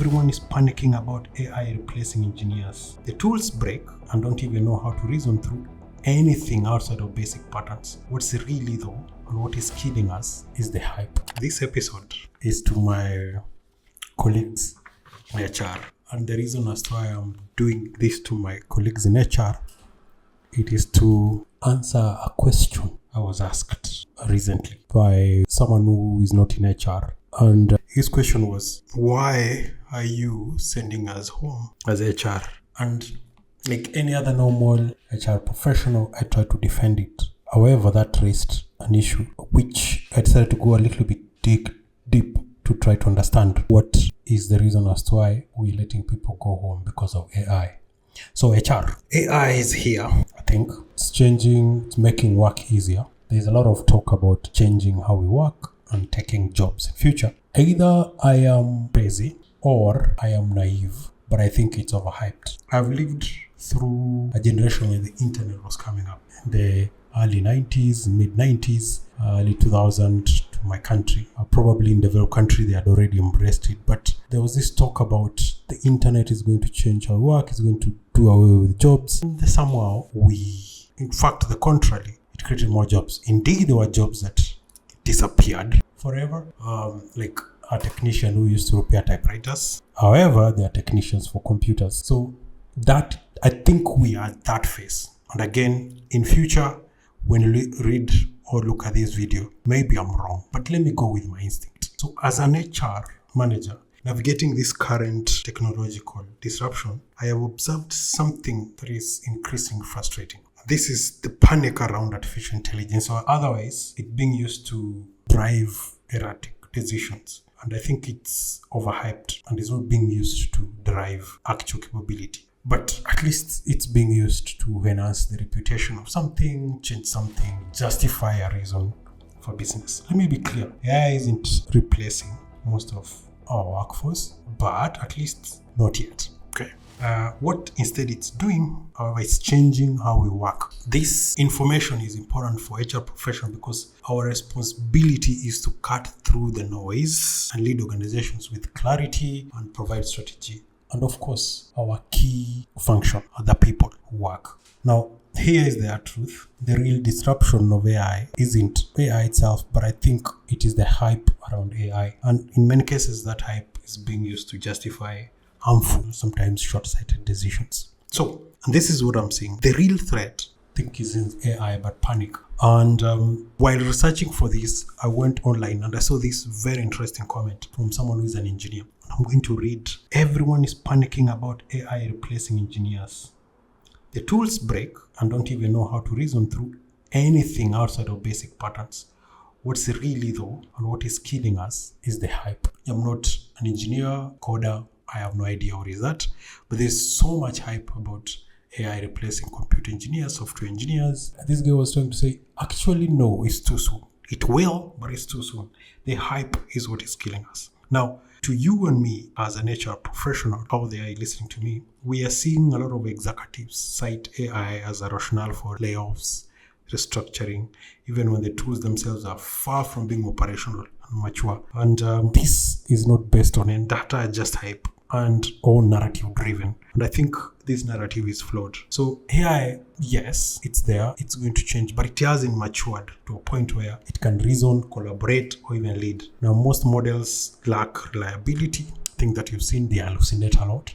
Everyone is panicking about AI replacing engineers. The tools break and don't even know how to reason through anything outside of basic patterns. What's really though, and what is killing us, is the hype. This episode is to my colleagues in HR. And the reason as to why I'm doing this to my colleagues in HR, it is to answer a question I was asked recently by someone who is not in HR. And his question was, why are you sending us home as HR? And like any other normal HR professional, I try to defend it. However, that raised an issue, which I decided to go a little bit deep to try to understand what is the reason as to why we're letting people go home because of AI. So HR. AI is here. I think it's changing, it's making work easier. There's a lot of talk about changing how we work and taking jobs in future. Either I am crazy or I am naive, but I think it's overhyped. I've lived through a generation when the internet was coming up. The early 90s, mid 90s, early 2000 to my country. Probably in developed country, they had already embraced it. But there was this talk about the internet is going to change our work, it's going to do away with jobs. And somehow in fact, the contrary, it created more jobs. Indeed, there were jobs that disappeared forever. Like a technician who used to repair typewriters. However, they are technicians for computers. So that, I think we are at that phase. And again, in future, when you read or look at this video, maybe I'm wrong, but let me go with my instinct. So as an HR manager, navigating this current technological disruption, I have observed something that is increasingly frustrating. This is the panic around artificial intelligence, or otherwise it being used to drive erratic decisions. And I think it's overhyped and is not being used to drive actual capability. But at least it's being used to enhance the reputation of something, change something, justify a reason for business. Let me be clear. AI isn't replacing most of our workforce, but at least not yet. Okay. What instead it's doing, however, it's changing how we work. This information is important for HR professionals because our responsibility is to cut through the noise and lead organizations with clarity and provide strategy. And of course, our key function are the people who work. Now, here is the truth. The real disruption of AI isn't AI itself, but I think it is the hype around AI. And in many cases, that hype is being used to justify harmful, sometimes short-sighted decisions. So, and this is what I'm saying. The real threat, I think, isn't AI, but panic. And while researching for this, I went online and I saw this very interesting comment from someone who is an engineer. I'm going to read. Everyone is panicking about AI replacing engineers. The tools break and don't even know how to reason through anything outside of basic patterns. What's really though, and what is killing us, is the hype. I'm not an engineer, coder. I have no idea what is that. But there's so much hype about AI replacing computer engineers, software engineers. This guy was trying to say, actually, no, it's too soon. It will, but it's too soon. The hype is what is killing us. Now, to you and me as an HR professional out there listening to me, we are seeing a lot of executives cite AI as a rationale for layoffs, restructuring, even when the tools themselves are far from being operational and mature. And this is not based on any data, just hype and all narrative driven. And I think this narrative is flawed. So AI, yes, it's there, it's going to change, but it hasn't matured to a point where it can reason, collaborate, or even lead. Now, most models lack reliability. I think that you've seen, they hallucinate a lot,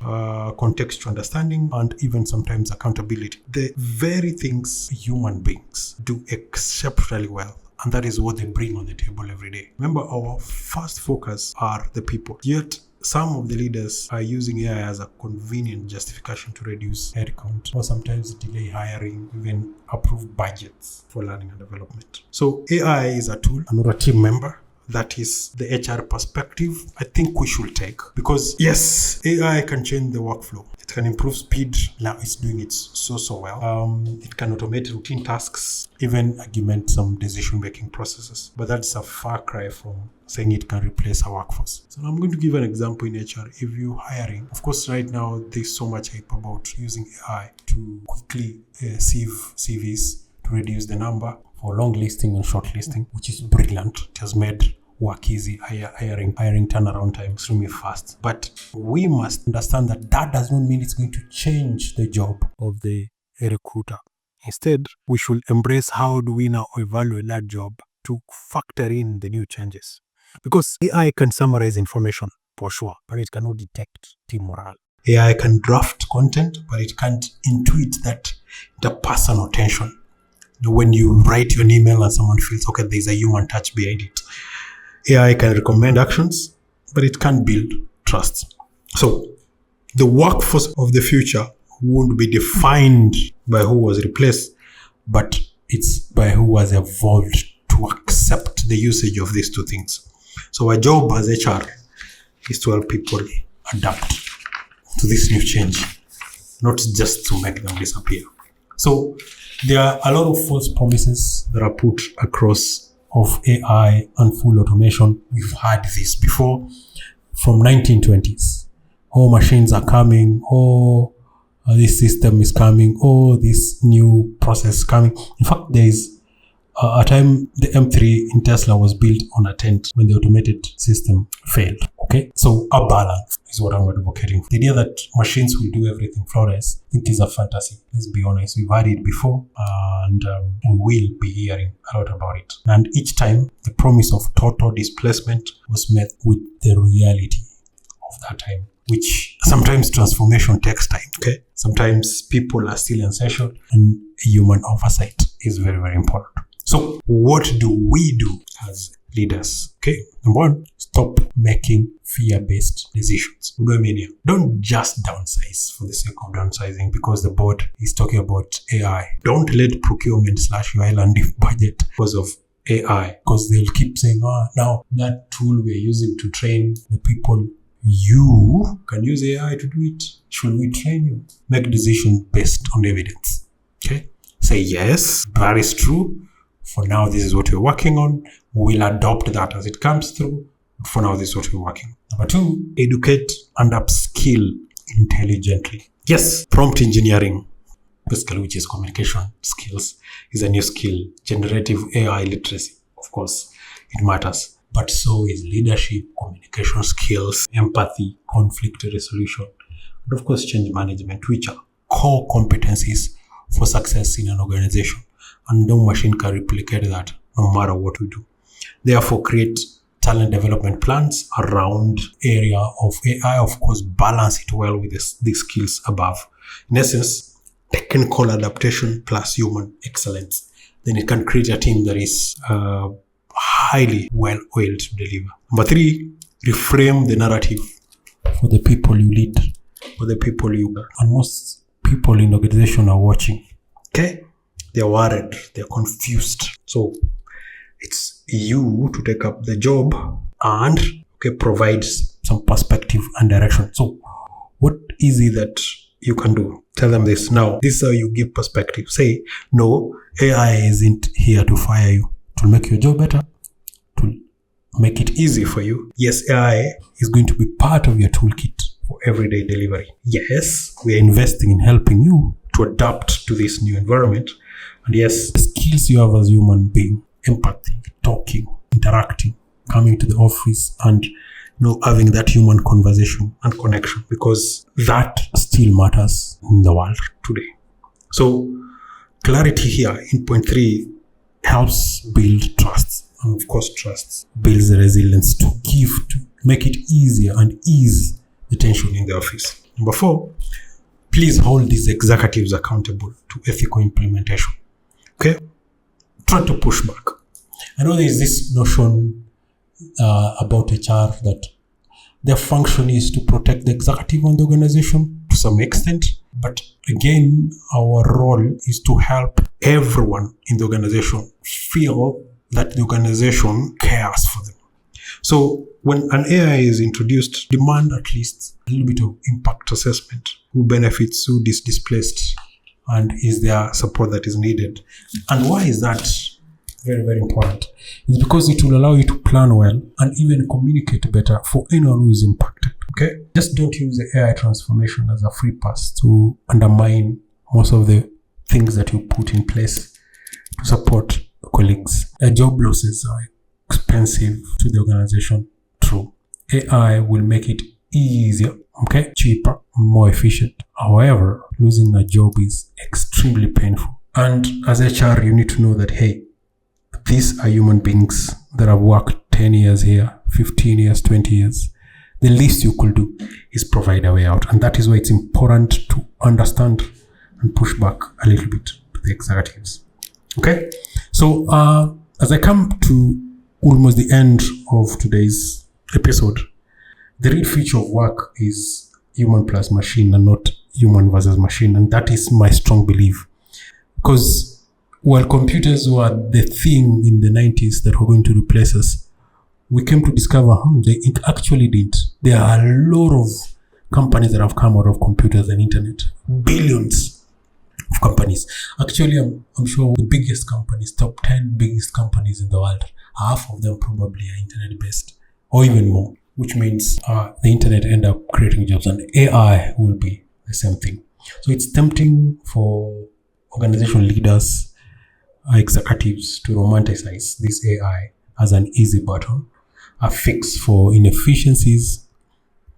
contextual understanding, and even sometimes accountability. The very things human beings do exceptionally well. And that is what they bring on the table every day. Remember, our first focus are the people. Yet, some of the leaders are using AI as a convenient justification to reduce headcount or sometimes delay hiring, even approve budgets for learning and development. So AI is a tool and not a team member. That is the HR perspective I think we should take. Because yes, AI can change the workflow. It can improve speed. Now it's doing it so well. It can automate routine tasks, even augment some decision-making processes. But that's a far cry from saying it can replace our workforce. So I'm going to give an example in HR. If you're hiring, of course, right now there's so much hype about using AI to quickly sieve CVs to reduce the number for long listing and short listing, which is brilliant. It has made work easy, hiring turnaround time extremely fast. But we must understand that that does not mean it's going to change the job of the recruiter. Instead, we should embrace how do we now evaluate that job to factor in the new changes. Because AI can summarize information for sure, but it cannot detect team morale. AI can draft content, but it can't intuit that interpersonal tension. When you write an email and someone feels, okay, there's a human touch behind it. AI can recommend actions, but it can't build trust. So the workforce of the future won't be defined by who was replaced, but it's by who has evolved to accept the usage of these two things. So our job as HR is to help people adapt to this new change, not just to make them disappear. So there are a lot of false promises that are put across of AI and full automation. We've had this before from 1920s. Oh, machines are coming. Oh, this system is coming. Oh, this new process is coming. In fact, there is a time the M3 in Tesla was built on a tent when the automated system failed. Okay, so a balance is what I'm advocating. The idea that machines will do everything flawless, I think, is a fantasy. Let's be honest. We've had it before, and we will be hearing a lot about it. And each time, the promise of total displacement was met with the reality of that time, which sometimes transformation takes time. Okay, sometimes people are still essential, and human oversight is very, very important. So what do we do as leaders? Okay, number one, stop making fear-based decisions. What do I mean here? Don't just downsize for the sake of downsizing because the board is talking about AI. Don't let procurement slash your island budget because of AI, because they'll keep saying, now that tool we're using to train the people, you can use AI to do it. Should we train you? Make decisions based on evidence. Okay, say yes, that is true. For now, this is what we're working on. We'll adopt that as it comes through. For now, this is what we're working on. Number two, educate and upskill intelligently. Yes, prompt engineering, basically, which is communication skills, is a new skill. Generative AI literacy, of course, it matters. But so is leadership, communication skills, empathy, conflict resolution, and of course, change management, which are core competencies for success in an organization. And no machine can replicate that no matter what we do. Therefore, create talent development plans around area of AI. Of course, balance it well with these skills above. In essence, technical adaptation plus human excellence. Then it can create a team that is highly well-oiled to deliver. Number three, reframe the narrative for the people you lead, for the people you lead. And most people in the organization are watching. Okay? They're worried, they're confused. So it's you to take up the job and provide some perspective and direction. So what is it that you can do? Tell them this now. This is how you give perspective. Say, no, AI isn't here to fire you. To make your job better, to make it easy for you. Yes, AI is going to be part of your toolkit for everyday delivery. Yes, we are investing in helping you to adapt to this new environment. And yes, the skills you have as a human being, empathy, talking, interacting, coming to the office and having that human conversation and connection, because that still matters in the world today. So clarity here in point 3 helps build trust. And of course, trust builds the resilience to make it easier and ease the tension in the office. Number 4, please hold these executives accountable to ethical implementation. Okay? Try to push back. I know there is this notion about HR that their function is to protect the executive and the organization to some extent. But again, our role is to help everyone in the organization feel that the organization cares for them. So when an AI is introduced, demand at least a little bit of impact assessment. Who benefits, who is displaced, and is there support that is needed? And why is that very, very important? It's because it will allow you to plan well and even communicate better for anyone who is impacted. Okay? Just don't use the AI transformation as a free pass to undermine most of the things that you put in place to support colleagues. Job losses are expensive to the organization. True. AI will make it easier, okay, cheaper, more efficient. However, losing a job is extremely painful. And as HR, you need to know that, hey, these are human beings that have worked 10 years here, 15 years, 20 years. The least you could do is provide a way out. And that is why it's important to understand and push back a little bit to the executives. Okay? So as I come to almost the end of today's episode, the real future of work is human plus machine and not human versus machine. And that is my strong belief. Because while computers were the thing in the 90s that were going to replace us, we came to discover they actually didn't. There are a lot of companies that have come out of computers and internet. Billions of companies. Actually, I'm sure the biggest companies, top 10 biggest companies in the world, half of them probably are internet-based or even more, which means the internet end up creating jobs and AI will be the same thing. So it's tempting for organizational leaders, executives to romanticize this AI as an easy button, a fix for inefficiencies,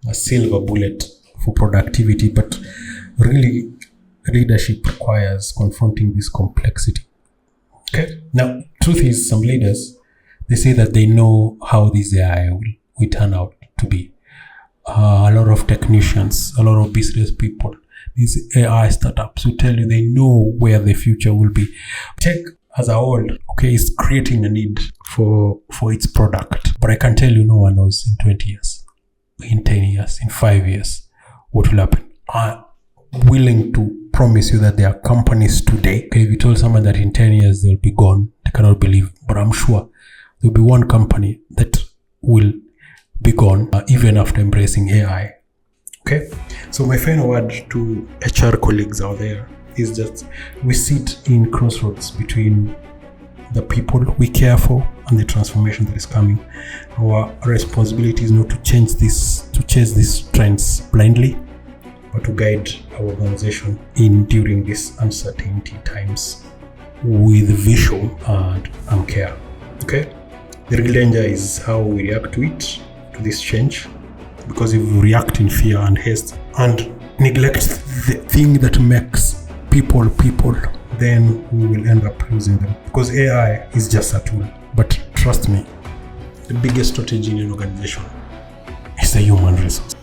a silver bullet for productivity, but really leadership requires confronting this complexity. Okay. Now, truth is, some leaders, they say that they know how this AI will turn out to be. A lot of technicians, a lot of business people, these AI startups will tell you they know where the future will be. Tech as a whole, okay, is creating a need for its product. But I can tell you no one knows in 20 years, in 10 years, in 5 years, what will happen. I'm willing to promise you that there are companies today, okay, if you told someone that in 10 years they'll be gone, they cannot believe. But I'm sure there'll be one company that will be gone even after embracing AI. Okay, so my final word to HR colleagues out there is that we sit in crossroads between the people we care for and the transformation that is coming. Our responsibility is not to chase these trends blindly, but to guide our organization in during these uncertainty times with vision and care. Okay, the real danger is how we react to it, to this change, because if we react in fear and haste and neglect the thing that makes people, then we will end up losing them. Because AI is just a tool. But trust me, the biggest strategy in an organization is the human resource.